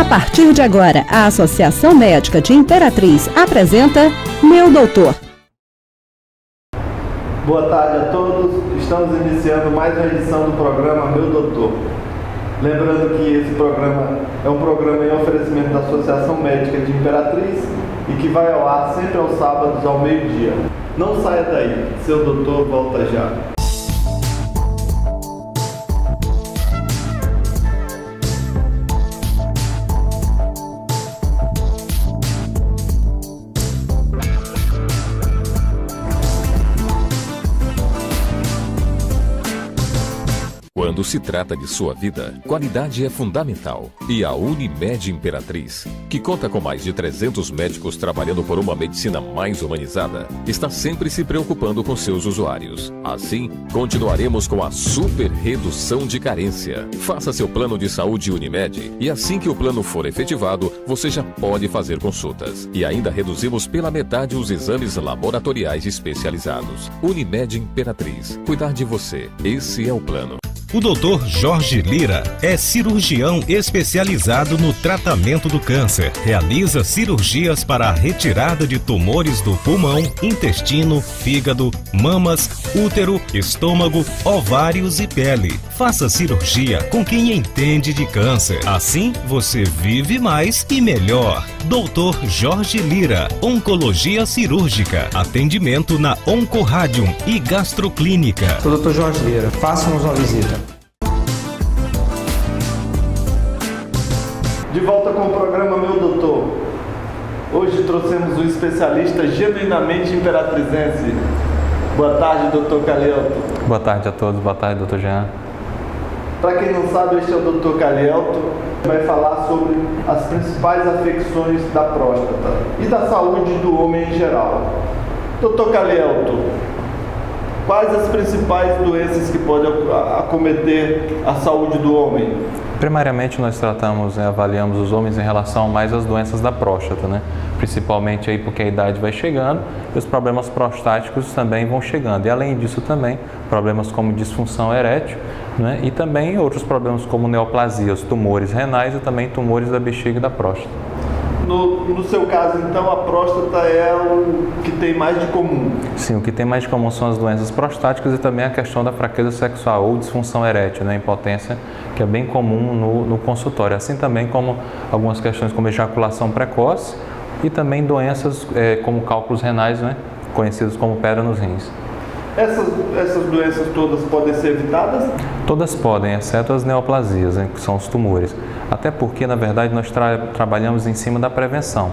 A partir de agora, a Associação Médica de Imperatriz apresenta Meu Doutor. Boa tarde a todos. Estamos iniciando mais uma edição do programa Meu Doutor. Lembrando que esse programa é um programa em oferecimento da Associação Médica de Imperatriz e que vai ao ar sempre aos sábados ao meio-dia. Não saia daí, seu doutor volta já. Quando se trata de sua vida, qualidade é fundamental. E a Unimed Imperatriz, que conta com mais de 300 médicos trabalhando por uma medicina mais humanizada, está sempre se preocupando com seus usuários. Assim, continuaremos com a super redução de carência. Faça seu plano de saúde Unimed e assim que o plano for efetivado, você já pode fazer consultas. E ainda reduzimos pela metade os exames laboratoriais especializados. Unimed Imperatriz. Cuidar de você. Esse é o plano. O Dr. Jorge Lira é cirurgião especializado no tratamento do câncer. Realiza cirurgias para a retirada de tumores do pulmão, intestino, fígado, mamas, útero, estômago, ovários e pele. Faça cirurgia com quem entende de câncer. Assim, você vive mais e melhor. Dr. Jorge Lira, Oncologia Cirúrgica. Atendimento na Oncoradium e Gastroclínica. Sou o Dr. Jorge Lira. Faça-nos uma visita. De volta com o programa Meu Doutor. Hoje trouxemos um especialista genuinamente imperatrizense. Boa tarde, Dr. Calielto. Boa tarde a todos, boa tarde, Dr. Jean. Para quem não sabe, este é o Dr. Calielto, que vai falar sobre as principais afecções da próstata e da saúde do homem em geral. Dr. Calielto, quais as principais doenças que podem acometer a saúde do homem? Primariamente nós tratamos, avaliamos os homens em relação mais às doenças da próstata, principalmente aí porque a idade vai chegando e os problemas prostáticos também vão chegando. E além disso também, problemas como disfunção erétil, e também outros problemas como neoplasias, tumores renais e também tumores da bexiga e da próstata. No seu caso, então, a próstata é o que tem mais de comum? Sim, o que tem mais de comum são as doenças prostáticas e também a questão da fraqueza sexual ou disfunção erétil, impotência, que é bem comum no consultório. Assim também como algumas questões como ejaculação precoce e também doenças como cálculos renais, conhecidos como pedra nos rins. Essas doenças todas podem ser evitadas? Todas podem, exceto as neoplasias, que são os tumores. Até porque, na verdade, nós trabalhamos em cima da prevenção.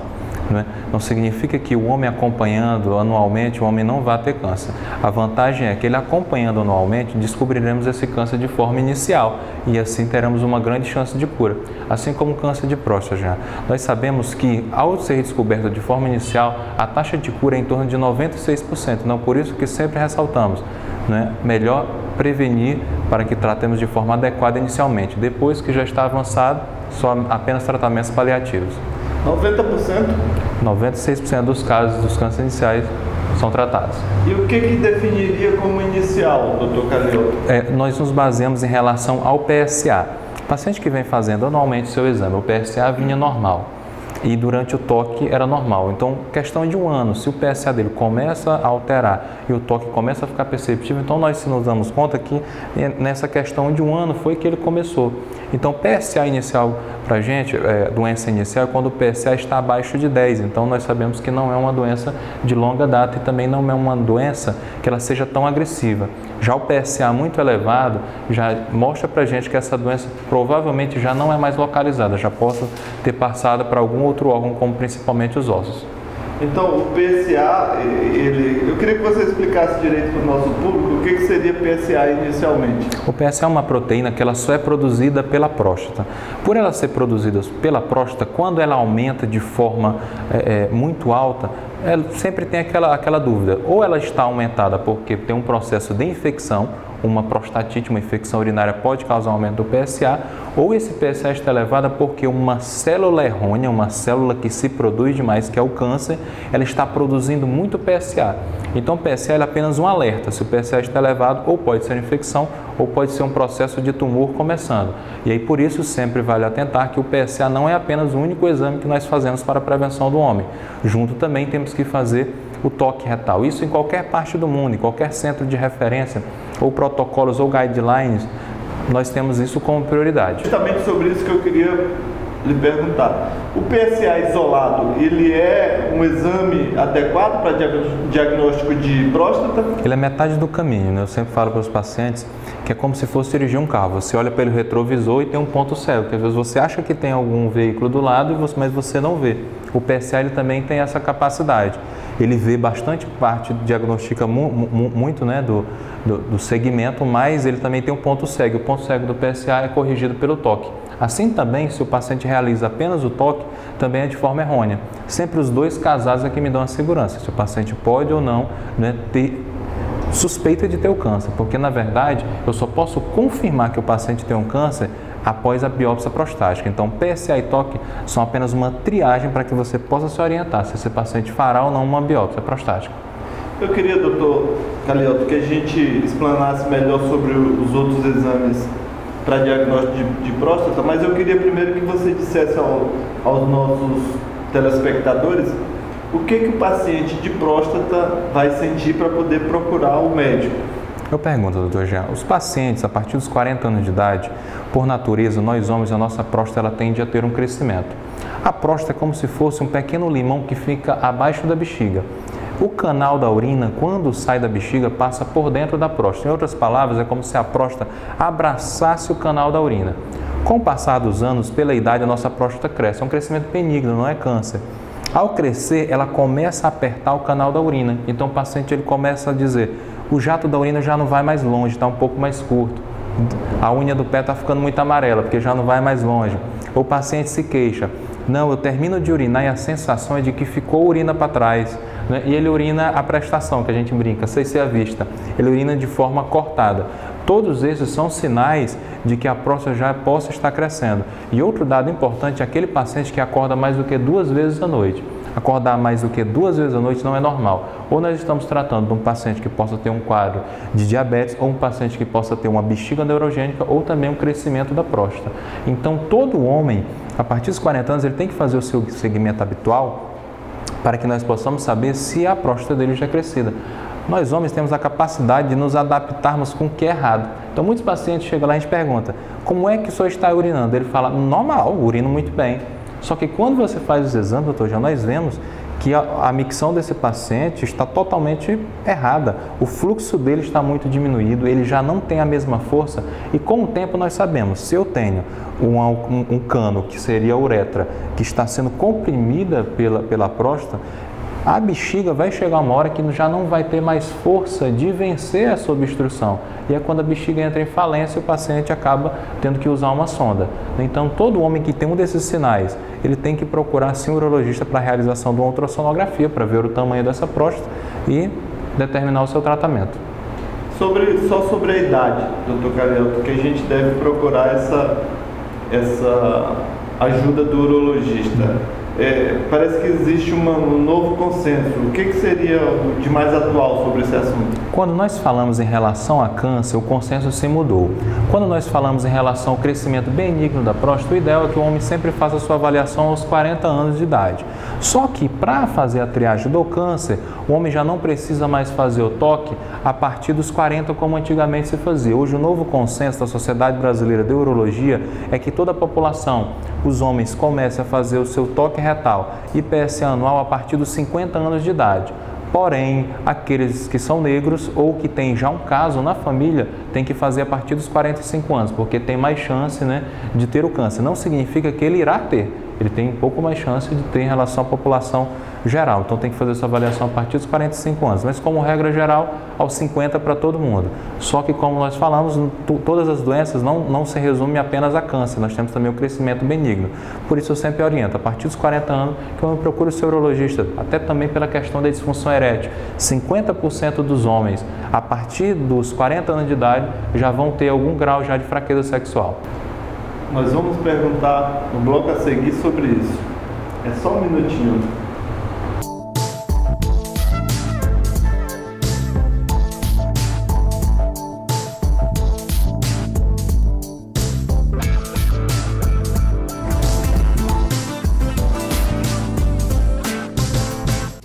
Não significa que o homem acompanhando anualmente, o homem não vai ter câncer. A vantagem é que ele acompanhando anualmente, descobriremos esse câncer de forma inicial e assim teremos uma grande chance de cura. Assim como o câncer de próstata já. Nós sabemos que ao ser descoberto de forma inicial, a taxa de cura é em torno de 96%. Não, por isso que sempre ressaltamos, melhor prevenir para que tratemos de forma adequada inicialmente. Depois que já está avançado, só apenas tratamentos paliativos. 90%? 96% dos casos dos cânceres iniciais são tratados. E o que definiria como inicial, Dr. Calielto? Nós nos baseamos em relação ao PSA. O paciente que vem fazendo anualmente seu exame, o PSA vinha normal e durante o toque era normal. Então, questão de um ano, se o PSA dele começa a alterar e o toque começa a ficar perceptível, então nós nos damos conta que nessa questão de um ano foi que ele começou. Então, PSA inicial para a gente, doença inicial, é quando o PSA está abaixo de 10. Então, nós sabemos que não é uma doença de longa data e também não é uma doença que ela seja tão agressiva. Já o PSA muito elevado já mostra para a gente que essa doença provavelmente já não é mais localizada, já possa ter passado para algum outro órgão, como principalmente os ossos. Então, o PSA, eu queria que você explicasse direito para o nosso público o que seria PSA inicialmente. O PSA é uma proteína que ela só é produzida pela próstata. Por ela ser produzida pela próstata, quando ela aumenta de forma muito alta, sempre tem aquela dúvida. Ou ela está aumentada porque tem um processo de infecção, uma prostatite, uma infecção urinária pode causar um aumento do PSA, ou esse PSA está elevado porque uma célula errônea, uma célula que se produz demais, que é o câncer, ela está produzindo muito PSA. Então o PSA é apenas um alerta, se o PSA está elevado, ou pode ser infecção, ou pode ser um processo de tumor começando. E aí por isso sempre vale atentar que o PSA não é apenas o único exame que nós fazemos para a prevenção do homem. Junto também temos que fazer o toque retal. Isso em qualquer parte do mundo, em qualquer centro de referência, ou protocolos ou guidelines, nós temos isso como prioridade. Justamente sobre isso que eu queria lhe perguntar. O PSA isolado, ele é um exame adequado para diagnóstico de próstata? Ele é metade do caminho, né? Eu sempre falo para os pacientes que é como se fosse dirigir um carro. Você olha pelo retrovisor e tem um ponto cego, que às vezes você acha que tem algum veículo do lado, mas você não vê. O PSA ele também tem essa capacidade. Ele vê bastante parte, diagnostica muito, né, do segmento, mas ele também tem um ponto cego. O ponto cego do PSA é corrigido pelo toque. Assim também, se o paciente realiza apenas o toque, também é de forma errônea. Sempre os dois casados é que me dão a segurança, se o paciente pode ou não, né, ter suspeita de ter o câncer, porque na verdade eu só posso confirmar que o paciente tem um câncer após a biópsia prostática. Então, PSA e toque são apenas uma triagem para que você possa se orientar se esse paciente fará ou não uma biópsia prostática. Eu queria, doutor Calielto, que a gente explanasse melhor sobre os outros exames para diagnóstico de próstata, mas eu queria primeiro que você dissesse aos nossos telespectadores o que o paciente de próstata vai sentir para poder procurar o médico. Eu pergunto, doutor Jean, os pacientes a partir dos 40 anos de idade, por natureza, nós homens, a nossa próstata ela tende a ter um crescimento. A próstata é como se fosse um pequeno limão que fica abaixo da bexiga. O canal da urina, quando sai da bexiga, passa por dentro da próstata. Em outras palavras, é como se a próstata abraçasse o canal da urina. Com o passar dos anos, pela idade, a nossa próstata cresce. É um crescimento benigno, não é câncer. Ao crescer, ela começa a apertar o canal da urina. Então, o paciente ele começa a dizer, o jato da urina já não vai mais longe, está um pouco mais curto. A unha do pé está ficando muito amarela, porque já não vai mais longe. O paciente se queixa, não, eu termino de urinar e a sensação é de que ficou urina para trás. Né? E ele urina a prestação, que a gente brinca, sem ser a vista. Ele urina de forma cortada. Todos esses são sinais de que a próstata já possa estar crescendo. E outro dado importante é aquele paciente que acorda mais do que 2 vezes à noite. Acordar mais do que 2 vezes à noite não é normal. Ou nós estamos tratando de um paciente que possa ter um quadro de diabetes, ou um paciente que possa ter uma bexiga neurogênica, ou também um crescimento da próstata. Então, todo homem, a partir dos 40 anos, ele tem que fazer o seu segmento habitual para que nós possamos saber se a próstata dele já é crescida. Nós homens temos a capacidade de nos adaptarmos com o que é errado. Então, muitos pacientes chegam lá e a gente pergunta, como é que o senhor está urinando? Ele fala, normal, urino muito bem. Só que quando você faz os exames, doutor, já nós vemos que a micção desse paciente está totalmente errada. O fluxo dele está muito diminuído, ele já não tem a mesma força e com o tempo nós sabemos, se eu tenho um cano, que seria a uretra, que está sendo comprimida pela próstata, a bexiga vai chegar uma hora que já não vai ter mais força de vencer essa obstrução. E é quando a bexiga entra em falência, o paciente acaba tendo que usar uma sonda. Então, todo homem que tem um desses sinais, ele tem que procurar sim um urologista para a realização de uma ultrassonografia, para ver o tamanho dessa próstata e determinar o seu tratamento. Só sobre a idade, doutor Calielto, que a gente deve procurar essa ajuda do urologista. Parece que existe um novo consenso. O que seria de mais atual sobre esse assunto? Quando nós falamos em relação a câncer, o consenso se mudou. Quando nós falamos em relação ao crescimento benigno da próstata, o ideal é que o homem sempre faça a sua avaliação aos 40 anos de idade. Só que para fazer a triagem do câncer, o homem já não precisa mais fazer o toque a partir dos 40 como antigamente se fazia. Hoje o novo consenso da Sociedade Brasileira de Urologia é que toda a população, os homens, comecem a fazer o seu toque retal e PSA anual a partir dos 50 anos de idade. Porém, aqueles que são negros ou que têm já um caso na família, tem que fazer a partir dos 45 anos, porque tem mais chance, né, de ter o câncer. Não significa que ele irá ter. ele tem um pouco mais chance de ter em relação à população geral. Então tem que fazer essa avaliação a partir dos 45 anos, mas como regra geral, aos 50 para todo mundo. Só que como nós falamos, todas as doenças não se resumem apenas a câncer, nós temos também o crescimento benigno. Por isso eu sempre oriento, a partir dos 40 anos, que eu procure o seu urologista, até também pela questão da disfunção erétil. 50% dos homens, a partir dos 40 anos de idade, já vão ter algum grau já de fraqueza sexual. Nós vamos perguntar no bloco a seguir sobre isso. É só um minutinho.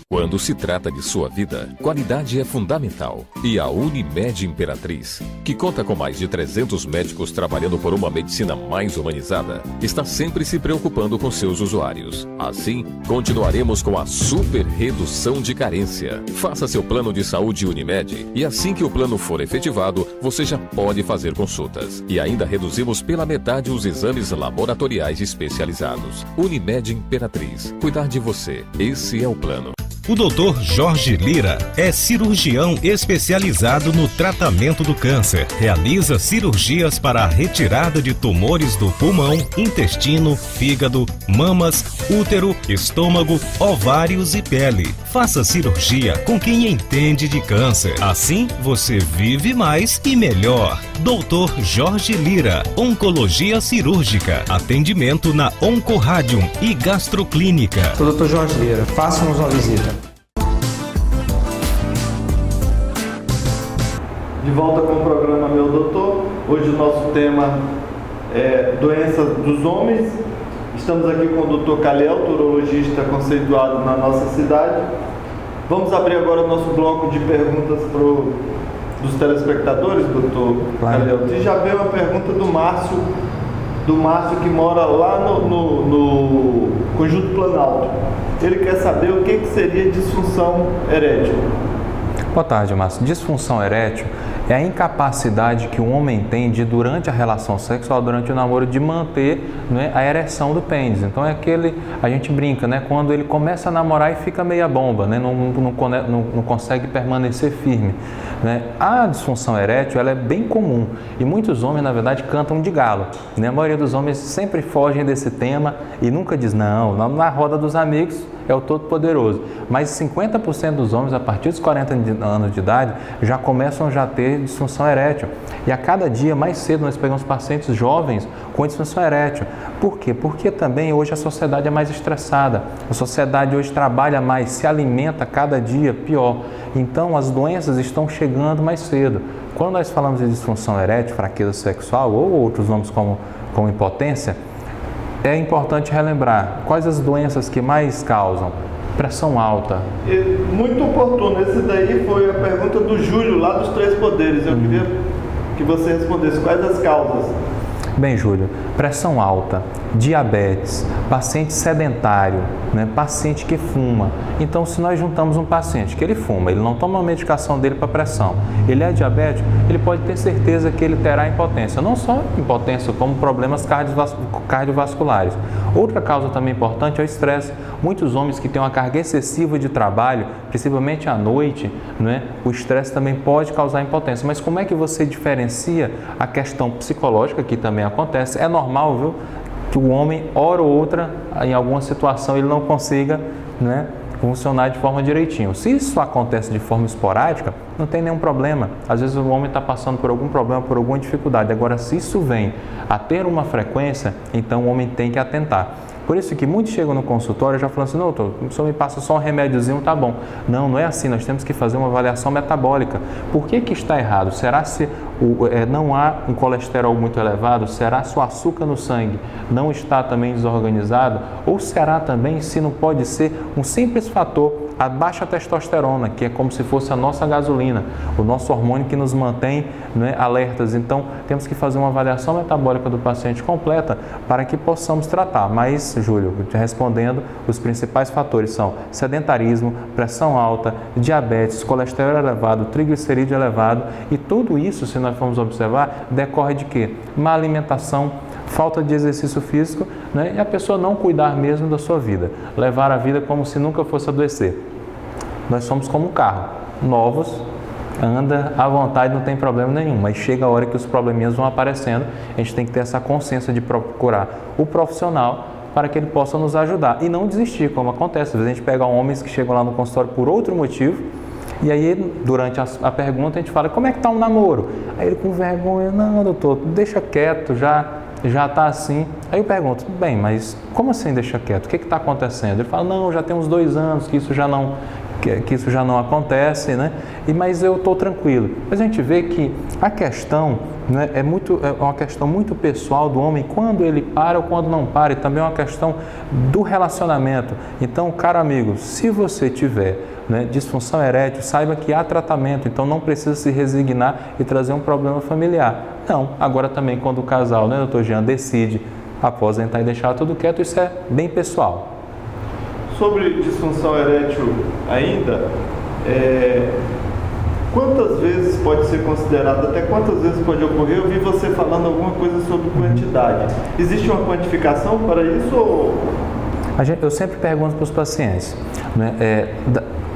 Quando se trata de sua vida, qualidade é fundamental. E a Unimed Imperatriz, que conta com mais de 300 médicos trabalhando por uma medicina mais humanizada, está sempre se preocupando com seus usuários. Assim, continuaremos com a super redução de carência. Faça seu plano de saúde Unimed e assim que o plano for efetivado, você já pode fazer consultas. E ainda reduzimos pela metade os exames laboratoriais especializados. Unimed Imperatriz. Cuidar de você. Esse é o plano. O Dr. Jorge Lira é cirurgião especializado no tratamento do câncer. Realiza cirurgias para a retirada de tumores do pulmão, intestino, fígado, mamas, útero, estômago, ovários e pele. Faça cirurgia com quem entende de câncer. Assim, você vive mais e melhor. Dr. Jorge Lira, Oncologia Cirúrgica. Atendimento na Oncoradium e Gastroclínica. Sou o Dr. Jorge Lira. Faça-nos uma visita. De volta com o programa Meu Doutor. Hoje o nosso tema é doenças dos homens. Estamos aqui com o Dr. Calielto, urologista conceituado na nossa cidade. Vamos abrir agora o nosso bloco de perguntas dos telespectadores, Dr. Calielto. E já veio uma pergunta do Márcio que mora lá no Conjunto Planalto. Ele quer saber o que seria disfunção erétil. Boa tarde, Márcio. Disfunção erétil é a incapacidade que o homem tem de, durante a relação sexual, durante o namoro, de manter, né, a ereção do pênis. Então é aquele, a gente brinca, né, quando ele começa a namorar e fica meia bomba, né, não consegue permanecer firme. Né? A disfunção erétil ela é bem comum e muitos homens, na verdade, cantam de galo. Né? A maioria dos homens sempre fogem desse tema e nunca diz não, na roda dos amigos é o Todo-Poderoso. Mas 50% dos homens, a partir dos 40 anos de idade, já começam a ter disfunção erétil. E a cada dia, mais cedo, nós pegamos pacientes jovens com disfunção erétil. Por quê? Porque também hoje a sociedade é mais estressada. A sociedade hoje trabalha mais, se alimenta cada dia pior. Então, as doenças estão chegando mais cedo. Quando nós falamos de disfunção erétil, fraqueza sexual ou outros nomes como impotência, é importante relembrar quais as doenças que mais causam. Pressão alta. Muito oportuno. Esse daí foi a pergunta do Júlio, lá dos Três Poderes. Eu queria que você respondesse quais as causas. Bem, Júlio, pressão alta, diabetes, paciente sedentário, né, paciente que fuma. Então, se nós juntamos um paciente que ele fuma, ele não toma a medicação dele para pressão, ele é diabético, ele pode ter certeza que ele terá impotência. Não só impotência, como problemas cardiovasculares. Outra causa também importante é o estresse. Muitos homens que têm uma carga excessiva de trabalho, principalmente à noite, né, o estresse também pode causar impotência. Mas como é que você diferencia a questão psicológica, que também acontece? É normal, viu, que o homem, hora ou outra, em alguma situação, ele não consiga, né, funcionar de forma direitinho. Se isso acontece de forma esporádica, não tem nenhum problema. Às vezes o homem está passando por algum problema, por alguma dificuldade. Agora, se isso vem a ter uma frequência, então o homem tem que atentar. Por isso que muitos chegam no consultório já falando assim, não, doutor, o senhor me passa só um remédiozinho, tá bom. Não, não é assim, nós temos que fazer uma avaliação metabólica. Por que está errado? Será se não há um colesterol muito elevado? Será se o açúcar no sangue não está também desorganizado? Ou será também se não pode ser um simples fator, a baixa testosterona, que é como se fosse a nossa gasolina, o nosso hormônio que nos mantém, né, alertas. Então, temos que fazer uma avaliação metabólica do paciente completa para que possamos tratar. Mas, Júlio, te respondendo, os principais fatores são sedentarismo, pressão alta, diabetes, colesterol elevado, triglicerídeo elevado, e tudo isso, se nós formos observar, decorre de quê? Má alimentação, falta de exercício físico, né? E a pessoa não cuidar mesmo da sua vida, levar a vida como se nunca fosse adoecer. Nós somos como um carro, novos, anda à vontade, não tem problema nenhum, mas chega a hora que os probleminhas vão aparecendo, a gente tem que ter essa consciência de procurar o profissional para que ele possa nos ajudar e não desistir, como acontece. Às vezes a gente pega homens que chegam lá no consultório por outro motivo, e aí durante a pergunta a gente fala, como é que está o namoro? Aí ele com vergonha, não doutor, deixa quieto, já está assim. Aí eu pergunto, bem, mas como assim deixa quieto? O que está acontecendo? Ele fala, não, já tem uns 2 anos que isso já não acontece, né? Mas eu estou tranquilo. Mas a gente vê que a questão, né, é uma questão muito pessoal do homem, quando ele para ou quando não para, e também é uma questão do relacionamento. Então, caro amigo, se você tiver, né, disfunção erétil, saiba que há tratamento, então não precisa se resignar e trazer um problema familiar. Não, agora também quando o casal, né, doutor Jean, decide aposentar e deixar tudo quieto, isso é bem pessoal. Sobre disfunção erétil ainda, quantas vezes pode ser considerado, até quantas vezes pode ocorrer? Eu vi você falando alguma coisa sobre quantidade. Existe uma quantificação para isso? Ou... Eu sempre pergunto para os pacientes, né,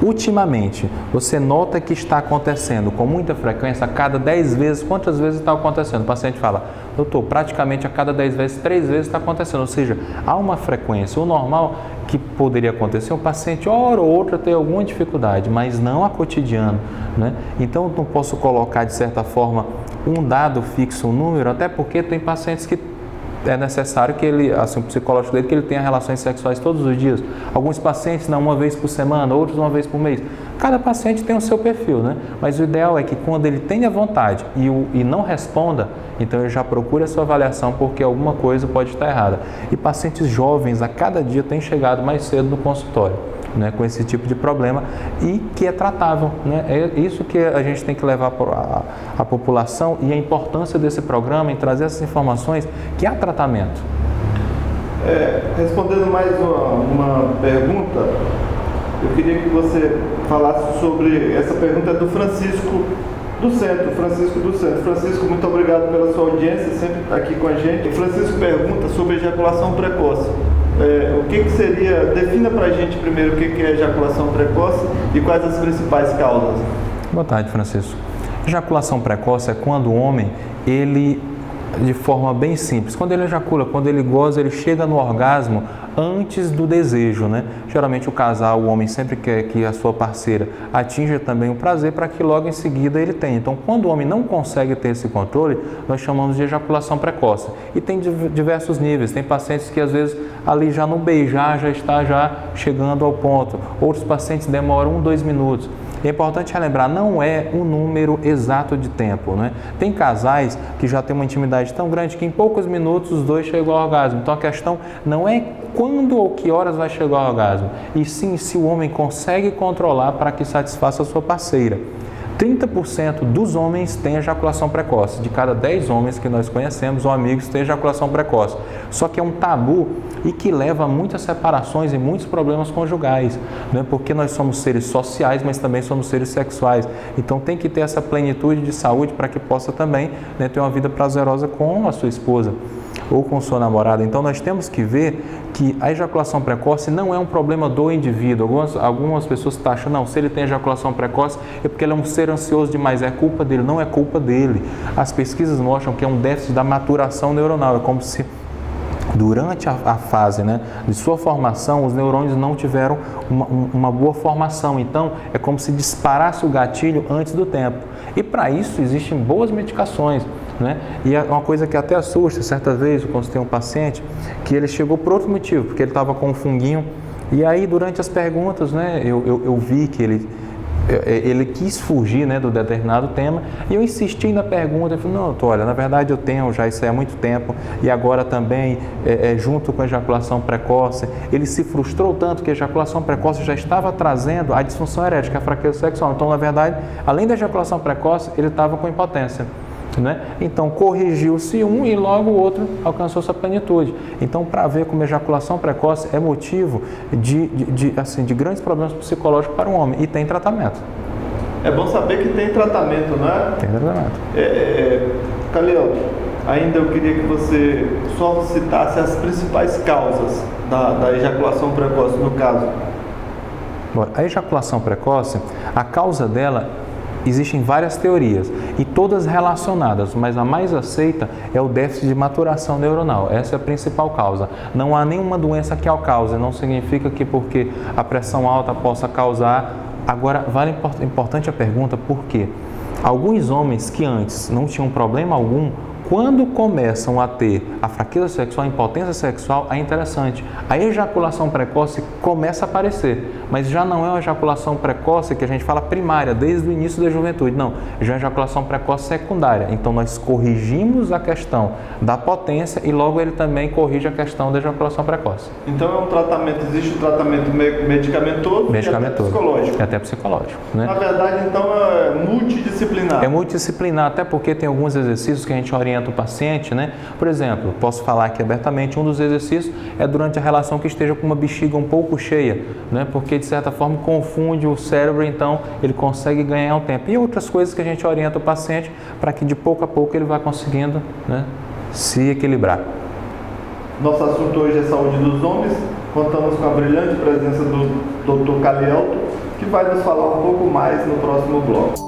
ultimamente, você nota que está acontecendo com muita frequência, a cada 10 vezes, quantas vezes está acontecendo? O paciente fala, doutor, praticamente a cada 10 vezes, 3 vezes está acontecendo, ou seja, há uma frequência. O normal que poderia acontecer, o paciente, hora ou outra, ter alguma dificuldade, mas não a cotidiano, né? Então, eu não posso colocar, de certa forma, um dado fixo, um número, até porque tem pacientes que é necessário que ele, assim, o psicológico dele, que ele tenha relações sexuais todos os dias. Alguns pacientes não, uma vez por semana, outros uma vez por mês. Cada paciente tem o seu perfil, né? Mas o ideal é que quando ele tenha vontade e não responda, então ele já procure a sua avaliação, porque alguma coisa pode estar errada. E pacientes jovens a cada dia têm chegado mais cedo no consultório, né, com esse tipo de problema e que é tratável, né? É isso que a gente tem que levar para a população e a importância desse programa em trazer essas informações que há tratamento. Respondendo mais uma pergunta, eu queria que você falasse sobre, essa pergunta é do Francisco do Centro. Francisco, muito obrigado pela sua audiência, sempre está aqui com a gente. O Francisco pergunta sobre ejaculação precoce. O que seria, defina para a gente primeiro o que é ejaculação precoce e quais as principais causas. Boa tarde, Francisco. Ejaculação precoce é quando o homem, ele, de forma bem simples, quando ele ejacula, quando ele goza, ele chega no orgasmo antes do desejo, né? Geralmente o casal, o homem sempre quer que a sua parceira atinja também o prazer para que logo em seguida ele tenha. Então, quando o homem não consegue ter esse controle, nós chamamos de ejaculação precoce. E tem diversos níveis. Tem pacientes que às vezes ali já no beijar já está chegando ao ponto. Outros pacientes demoram 1, 2 minutos. É importante relembrar, não é um número exato de tempo, né? Tem casais que já têm uma intimidade tão grande que em poucos minutos os dois chegam ao orgasmo. Então a questão não é quando ou que horas vai chegar ao orgasmo, e sim se o homem consegue controlar para que satisfaça a sua parceira. 30% dos homens têm ejaculação precoce. De cada 10 homens que nós conhecemos ou amigos têm ejaculação precoce. Só que é um tabu e que leva a muitas separações e muitos problemas conjugais, né? Porque nós somos seres sociais, mas também somos seres sexuais. Então tem que ter essa plenitude de saúde para que possa também, né, ter uma vida prazerosa com a sua esposa ou com sua namorada. Então nós temos que ver que a ejaculação precoce não é um problema do indivíduo. Algumas pessoas taxam, não, se ele tem ejaculação precoce é porque ele é um ser ansioso demais, é culpa dele. Não é culpa dele. As pesquisas mostram que é um déficit da maturação neuronal, é como se durante a fase, né, de sua formação, os neurônios não tiveram uma boa formação. Então, é como se disparasse o gatilho antes do tempo. E para isso existem boas medicações, né? E é uma coisa que até assusta. Certa vez eu consultei um paciente que ele chegou por outro motivo, porque ele estava com um funguinho. E aí, durante as perguntas, né, eu vi que ele quis fugir, né, do determinado tema, e eu insisti na pergunta. Eu falei, não, olha, na verdade eu tenho já isso há muito tempo, e agora também, junto com a ejaculação precoce, ele se frustrou tanto que a ejaculação precoce já estava trazendo a disfunção erétil, a fraqueza sexual. Então, na verdade, além da ejaculação precoce, ele estava com impotência, né? Então corrigiu-se um e logo o outro alcançou sua plenitude. Então, para ver como a ejaculação precoce é motivo de grandes problemas psicológicos para o homem, e tem tratamento. É bom saber que tem tratamento, não é? Tem tratamento. Calil, ainda eu queria que você só citasse as principais causas da ejaculação precoce no caso. Bom, a ejaculação precoce, a causa dela, existem várias teorias e todas relacionadas, mas a mais aceita é o déficit de maturação neuronal. Essa é a principal causa. Não há nenhuma doença que a cause, não significa que porque a pressão alta possa causar. Agora, importante a pergunta, por quê? Alguns homens que antes não tinham problema algum, quando começam a ter a fraqueza sexual, a impotência sexual, é interessante. A ejaculação precoce começa a aparecer, mas já não é uma ejaculação precoce que a gente fala primária, desde o início da juventude. Não, já é uma ejaculação precoce secundária. Então, nós corrigimos a questão da potência e logo ele também corrige a questão da ejaculação precoce. Então, é um tratamento, existe um tratamento medicamentoso e até psicológico. E até psicológico, né? Na verdade, então, é multidisciplinar. É multidisciplinar, até porque tem alguns exercícios que a gente orienta o paciente, né? Por exemplo, posso falar aqui abertamente, um dos exercícios é durante a relação que esteja com uma bexiga um pouco cheia, né? Porque de certa forma confunde o cérebro, então ele consegue ganhar um tempo. E outras coisas que a gente orienta o paciente para que de pouco a pouco ele vá conseguindo, né, se equilibrar. Nosso assunto hoje é saúde dos homens. Contamos com a brilhante presença do Dr. Calielto, que vai nos falar um pouco mais no próximo bloco.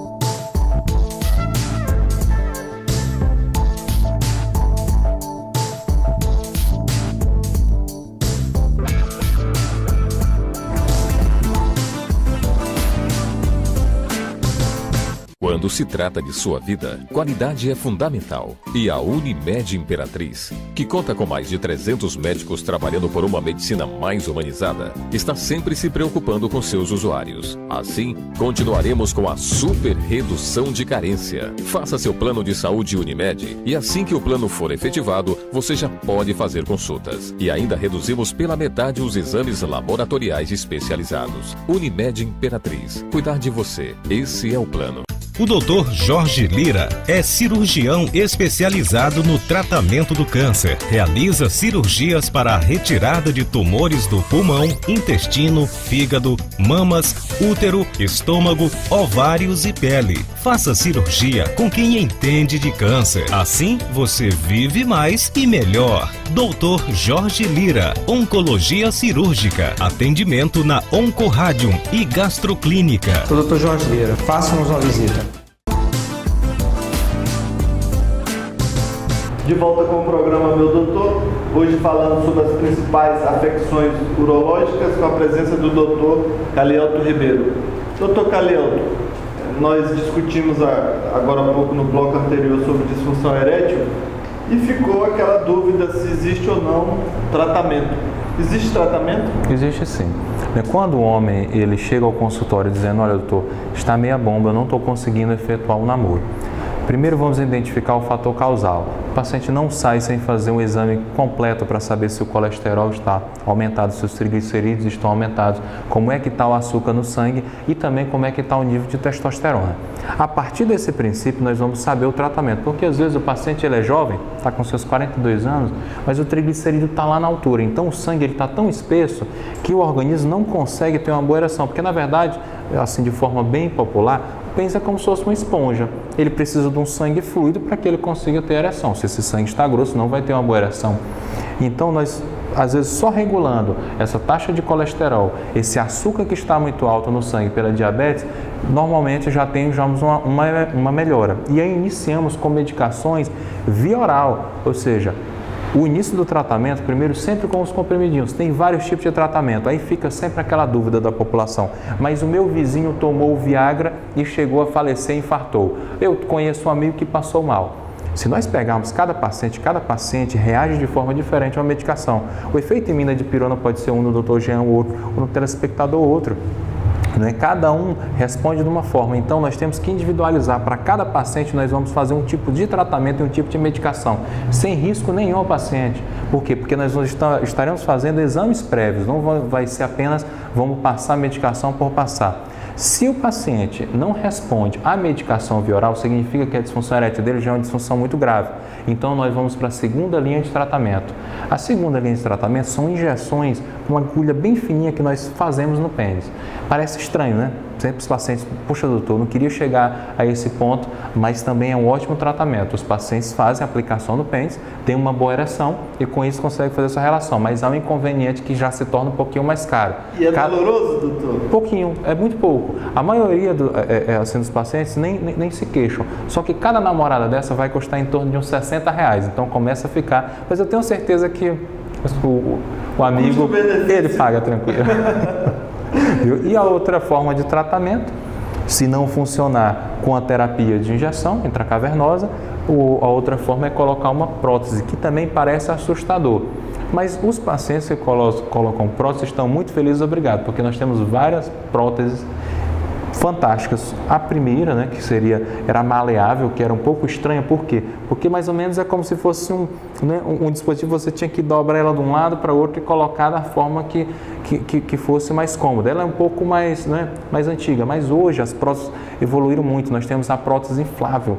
Quando se trata de sua vida, qualidade é fundamental. E a Unimed Imperatriz, que conta com mais de 300 médicos trabalhando por uma medicina mais humanizada, está sempre se preocupando com seus usuários. Assim, continuaremos com a super redução de carência. Faça seu plano de saúde Unimed e assim que o plano for efetivado, você já pode fazer consultas. E ainda reduzimos pela metade os exames laboratoriais especializados. Unimed Imperatriz. Cuidar de você. Esse é o plano. O Dr. Jorge Lira é cirurgião especializado no tratamento do câncer. Realiza cirurgias para a retirada de tumores do pulmão, intestino, fígado, mamas, útero, estômago, ovários e pele. Faça cirurgia com quem entende de câncer. Assim, você vive mais e melhor. Dr. Jorge Lira, Oncologia Cirúrgica. Atendimento na Oncoradium e Gastroclínica. Sou o Dr. Jorge Lira. Faça-nos uma visita. De volta com o programa Meu Doutor, hoje falando sobre as principais afecções urológicas com a presença do Dr. Calielto Ribeiro. Dr. Calielto, nós discutimos agora há pouco no bloco anterior sobre disfunção erétil e ficou aquela dúvida se existe ou não tratamento. Existe tratamento? Existe sim. Quando o homem ele chega ao consultório dizendo, olha doutor, está meia bomba, eu não estou conseguindo efetuar um namoro. Primeiro vamos identificar o fator causal. O paciente não sai sem fazer um exame completo para saber se o colesterol está aumentado, se os triglicerídeos estão aumentados, como é que está o açúcar no sangue e também como é que está o nível de testosterona. A partir desse princípio nós vamos saber o tratamento, porque às vezes o paciente ele é jovem, está com seus 42 anos, mas o triglicerídeo está lá na altura, então o sangue está tão espesso que o organismo não consegue ter uma boa ereção, porque na verdade, assim de forma bem popular, pensa como se fosse uma esponja. Ele precisa de um sangue fluido para que ele consiga ter ereção. Se esse sangue está grosso, não vai ter uma boa ereção. Então, nós, às vezes, só regulando essa taxa de colesterol, esse açúcar que está muito alto no sangue pela diabetes, normalmente já temos uma melhora. E aí iniciamos com medicações via oral, ou seja, o início do tratamento, primeiro, sempre com os comprimidinhos. Tem vários tipos de tratamento, aí fica sempre aquela dúvida da população. Mas o meu vizinho tomou o Viagra e chegou a falecer e infartou. Eu conheço um amigo que passou mal. Se nós pegarmos cada paciente reage de forma diferente a uma medicação. O efeito em mina de pirona pode ser um no Dr. Jean, outro, ou no telespectador, outro. Cada um responde de uma forma, então nós temos que individualizar. Para cada paciente nós vamos fazer um tipo de tratamento e um tipo de medicação, sem risco nenhum ao paciente. Por quê? Porque nós estaremos fazendo exames prévios, não vai ser apenas vamos passar medicação por passar. Se o paciente não responde à medicação via oral, significa que a disfunção erétil dele já é uma disfunção muito grave. Então, nós vamos para a segunda linha de tratamento. A segunda linha de tratamento são injeções com uma agulha bem fininha que nós fazemos no pênis. Parece estranho, né? sempre os pacientes, puxa doutor, não queria chegar a esse ponto, mas também é um ótimo tratamento. Os pacientes fazem a aplicação do pênis, tem uma boa ereção e com isso conseguem fazer essa relação, mas há um inconveniente que já se torna um pouquinho mais caro. E é doloroso, doutor? Pouquinho, é muito pouco. A maioria assim, dos pacientes nem se queixam, só que cada namorada dessa vai custar em torno de uns R$60, então começa a ficar, mas eu tenho certeza que o amigo, ele paga tranquilo. E a outra forma de tratamento, se não funcionar com a terapia de injeção intracavernosa, a outra forma é colocar uma prótese, que também parece assustador. Mas os pacientes que colocam prótese estão muito felizes, obrigado, porque nós temos várias próteses fantásticas. A primeira, né, que era maleável, que era um pouco estranha, por quê? Porque mais ou menos é como se fosse um dispositivo, você tinha que dobrar ela de um lado para o outro e colocar da forma que fosse mais cômoda. Ela é um pouco mais, né, mais antiga, mas hoje as próteses evoluíram muito. Nós temos a prótese inflável.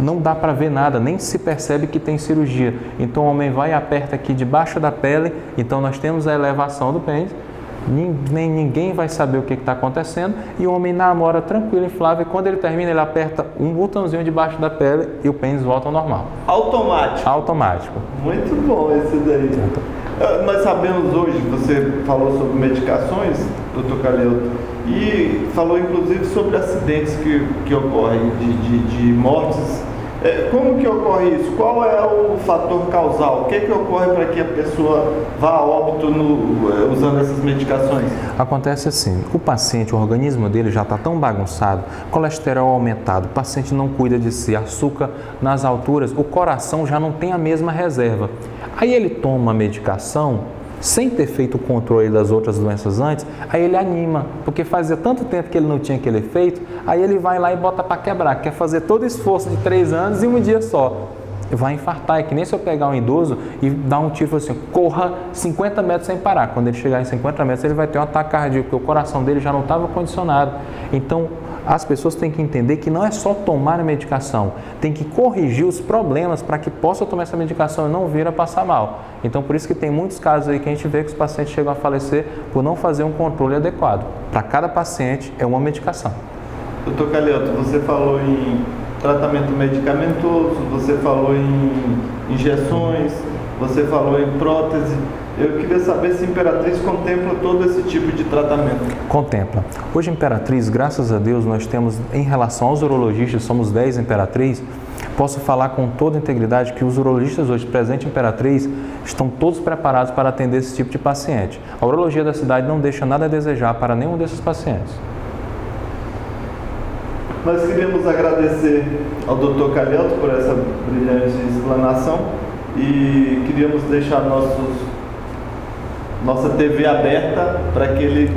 Não dá para ver nada, nem se percebe que tem cirurgia. Então o homem vai e aperta aqui debaixo da pele, então nós temos a elevação do pênis, ninguém vai saber o que está acontecendo e o homem namora tranquilo, inflável, e quando ele termina ele aperta um botãozinho debaixo da pele e o pênis volta ao normal. Automático? Automático. Muito bom esse daí. Nós sabemos hoje, você falou sobre medicações, doutor Calheuto, e falou inclusive sobre acidentes que ocorrem, de mortes. Como que ocorre isso? Qual é o fator causal? O que ocorre para que a pessoa vá a óbito usando essas medicações? Acontece assim, o paciente, o organismo dele já está tão bagunçado, colesterol aumentado, o paciente não cuida de si, açúcar nas alturas, o coração já não tem a mesma reserva. Aí ele toma a medicação, sem ter feito o controle das outras doenças antes, aí ele anima, porque fazia tanto tempo que ele não tinha aquele efeito, aí ele vai lá e bota para quebrar, quer fazer todo o esforço de 3 anos em um dia só. Vai infartar, é que nem se eu pegar um idoso e dar um tiro assim, corra 50 metros sem parar. Quando ele chegar em 50 metros, ele vai ter um ataque cardíaco, porque o coração dele já não estava condicionado. Então, as pessoas têm que entender que não é só tomar a medicação, tem que corrigir os problemas para que possa tomar essa medicação e não vir a passar mal. Então, por isso que tem muitos casos aí que a gente vê que os pacientes chegam a falecer por não fazer um controle adequado. Para cada paciente é uma medicação. Doutor Calheuto, você falou em tratamento medicamentoso, você falou em injeções, você falou em prótese. Eu queria saber se Imperatriz contempla todo esse tipo de tratamento. Contempla. Hoje, Imperatriz, graças a Deus, nós temos, em relação aos urologistas, somos 10 Imperatriz. Posso falar com toda integridade que os urologistas hoje presentes em Imperatriz estão todos preparados para atender esse tipo de paciente. A urologia da cidade não deixa nada a desejar para nenhum desses pacientes. Nós queríamos agradecer ao Dr. Calheuto por essa brilhante explanação e queríamos deixar nossa TV aberta para que ele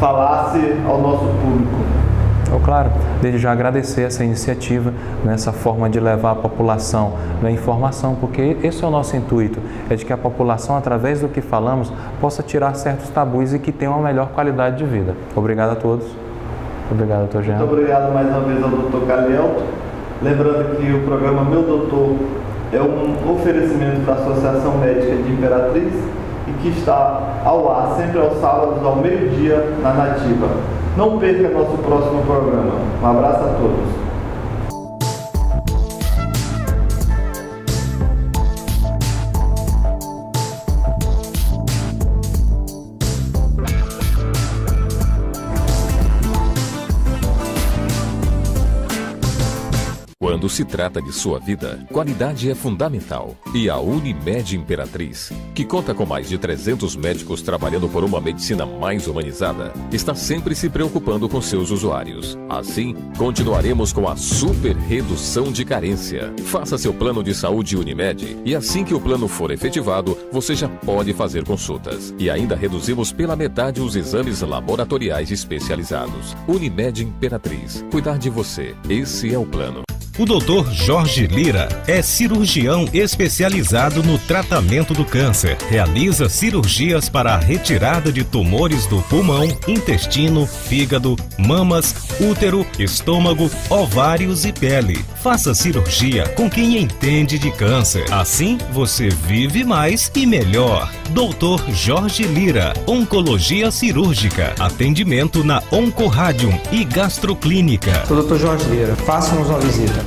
falasse ao nosso público. Claro, desde já agradecer essa iniciativa, nessa forma de levar a população na informação, porque esse é o nosso intuito, é de que a população, através do que falamos, possa tirar certos tabus e que tenha uma melhor qualidade de vida. Obrigado a todos. Obrigado, doutor Jean. Muito obrigado mais uma vez ao doutor Calheuto. Lembrando que o programa Meu Doutor é um oferecimento da Associação Médica de Imperatriz e que está ao ar sempre aos sábados, ao meio-dia, na Nativa. Não perca nosso próximo programa. Um abraço a todos. Quando se trata de sua vida, qualidade é fundamental. E a Unimed Imperatriz, que conta com mais de 300 médicos trabalhando por uma medicina mais humanizada, está sempre se preocupando com seus usuários. Assim, continuaremos com a super redução de carência. Faça seu plano de saúde Unimed e assim que o plano for efetivado, você já pode fazer consultas. E ainda reduzimos pela metade os exames laboratoriais especializados. Unimed Imperatriz. Cuidar de você. Esse é o plano. O Dr. Jorge Lira é cirurgião especializado no tratamento do câncer. Realiza cirurgias para a retirada de tumores do pulmão, intestino, fígado, mamas, útero, estômago, ovários e pele. Faça cirurgia com quem entende de câncer. Assim, você vive mais e melhor. Dr. Jorge Lira, Oncologia Cirúrgica. Atendimento na Oncoradium e Gastroclínica. Sou o Dr. Jorge Lira. Faça-nos uma visita.